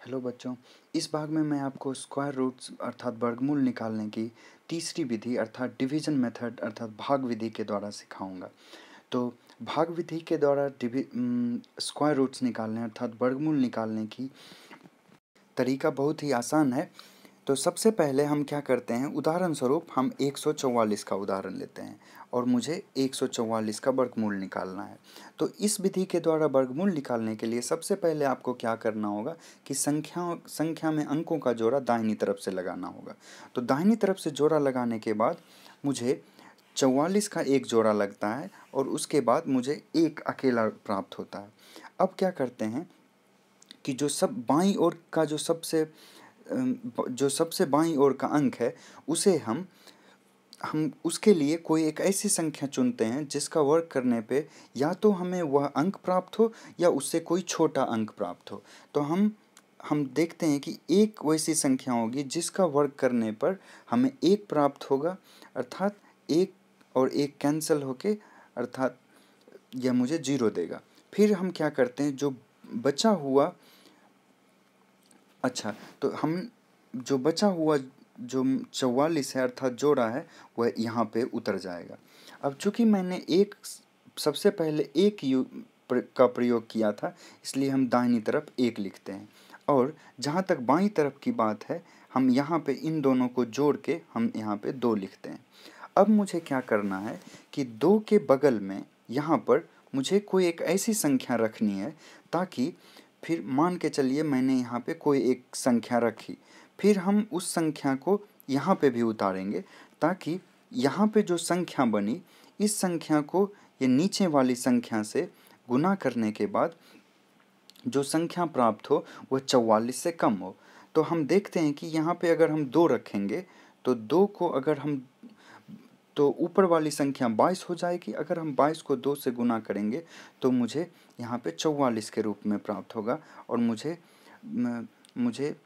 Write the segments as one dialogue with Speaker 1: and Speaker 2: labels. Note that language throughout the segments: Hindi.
Speaker 1: हेलो बच्चों, इस भाग में मैं आपको स्क्वायर रूट्स अर्थात वर्गमूल निकालने की तीसरी विधि अर्थात डिवीजन मेथड अर्थात भाग विधि के द्वारा सिखाऊंगा। तो भाग विधि के द्वारा स्क्वायर रूट्स निकालने अर्थात वर्गमूल निकालने की तरीका बहुत ही आसान है। तो सबसे पहले हम क्या करते हैं, उदाहरण स्वरूप हम 144 का उदाहरण लेते हैं और मुझे 144 का वर्गमूल निकालना है। तो इस विधि के द्वारा वर्गमूल निकालने के लिए सबसे पहले आपको क्या करना होगा कि संख्या में अंकों का जोड़ा दाहिनी तरफ से लगाना होगा। तो दाहिनी तरफ से जोड़ा लगाने के बाद मुझे 44 का एक जोड़ा लगता है और उसके बाद मुझे एक अकेला प्राप्त होता है। अब क्या करते हैं कि बाईं ओर का जो सबसे बाईं ओर का अंक है उसे हम उसके लिए कोई एक ऐसी संख्या चुनते हैं जिसका वर्ग करने पे या तो हमें वह अंक प्राप्त हो या उससे कोई छोटा अंक प्राप्त हो। तो हम देखते हैं कि एक वैसी संख्या होगी जिसका वर्ग करने पर हमें एक प्राप्त होगा, अर्थात एक और एक कैंसिल होके अर्थात यह मुझे 0 देगा। फिर हम क्या करते हैं, जो बचा हुआ तो हम जो बचा हुआ जो 44 है अर्थात जोड़ा है वह यहाँ पे उतर जाएगा। अब चूंकि मैंने सबसे पहले का प्रयोग किया था, इसलिए हम दाहिनी तरफ 1 लिखते हैं और जहाँ तक बाईं तरफ की बात है हम यहाँ पे इन दोनों को जोड़ के हम यहाँ पे 2 लिखते हैं। अब मुझे क्या करना है कि 2 के बगल में यहाँ पर मुझे कोई एक ऐसी संख्या रखनी है ताकि फिर मान के चलिए मैंने यहाँ पे कोई एक संख्या रखी, फिर हम उस संख्या को यहाँ पे भी उतारेंगे ताकि यहाँ पे जो संख्या बनी इस संख्या को ये नीचे वाली संख्या से गुना करने के बाद जो संख्या प्राप्त हो वह 44 से कम हो। तो हम देखते हैं कि यहाँ पे अगर हम 2 रखेंगे तो 2 को अगर हम तो ऊपर वाली संख्या 22 हो जाएगी। अगर हम 22 को 2 से गुना करेंगे तो मुझे यहाँ पे 44 के रूप में प्राप्त होगा और मुझे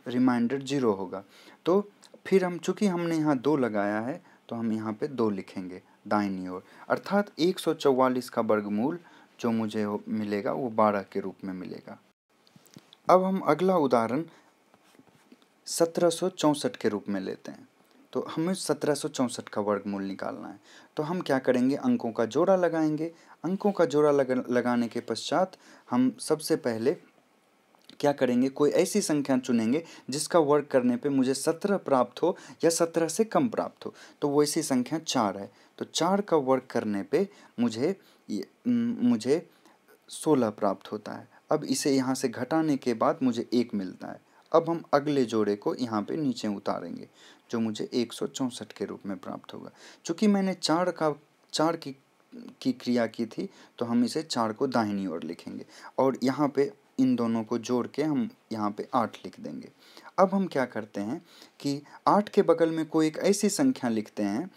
Speaker 1: रिमाइंडर 0 होगा। तो फिर चूँकि हमने यहाँ 2 लगाया है तो हम यहाँ पे 2 लिखेंगे दाहिनी ओर, अर्थात 144 का वर्गमूल जो मुझे मिलेगा वो 12 के रूप में मिलेगा। अब हम अगला उदाहरण 1764 के रूप में लेते हैं। तो हमें 1764 का वर्गमूल निकालना है। तो हम क्या करेंगे, अंकों का जोड़ा लगाएंगे। अंकों का जोड़ा लगाने के पश्चात हम सबसे पहले क्या करेंगे, कोई ऐसी संख्या चुनेंगे जिसका वर्ग करने पे मुझे 17 प्राप्त हो या 17 से कम प्राप्त हो। तो वैसी संख्या 4 है। तो 4 का वर्ग करने पे मुझे 16 प्राप्त होता है। अब इसे यहाँ से घटाने के बाद मुझे 1 मिलता है। अब हम अगले जोड़े को यहाँ पे नीचे उतारेंगे जो मुझे 164 के रूप में प्राप्त होगा। चूँकि मैंने 4 की क्रिया की थी तो हम इसे 4 को दाहिनी ओर लिखेंगे और यहाँ पे इन दोनों को जोड़ के हम यहाँ पे 8 लिख देंगे। अब हम क्या करते हैं कि 8 के बगल में कोई एक ऐसी संख्या लिखते हैं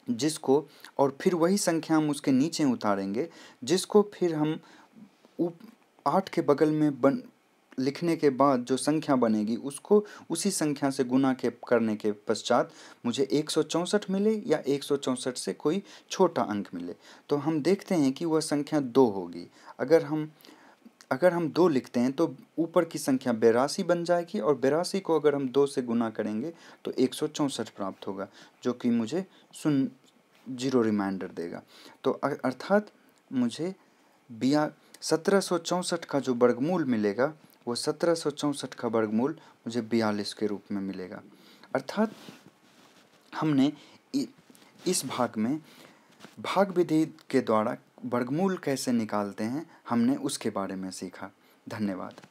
Speaker 1: जिसको, और फिर वही संख्या हम उसके नीचे उतारेंगे जिसको फिर हम 8 के बगल में लिखने के बाद जो संख्या बनेगी उसको उसी संख्या से गुना करने के पश्चात मुझे 164 मिले या 164 से कोई छोटा अंक मिले। तो हम देखते हैं कि वह संख्या 2 होगी। अगर हम 2 लिखते हैं तो ऊपर की संख्या 82 बन जाएगी और 82 को अगर हम 2 से गुना करेंगे तो 164 प्राप्त होगा जो कि मुझे 0 रिमाइंडर देगा। तो अर्थात मुझे 1764 का जो वर्गमूल मिलेगा वो 1764 का वर्गमूल मुझे 42 के रूप में मिलेगा। अर्थात हमने इस भाग में भाग विधि के द्वारा वर्गमूल कैसे निकालते हैं हमने उसके बारे में सीखा। धन्यवाद।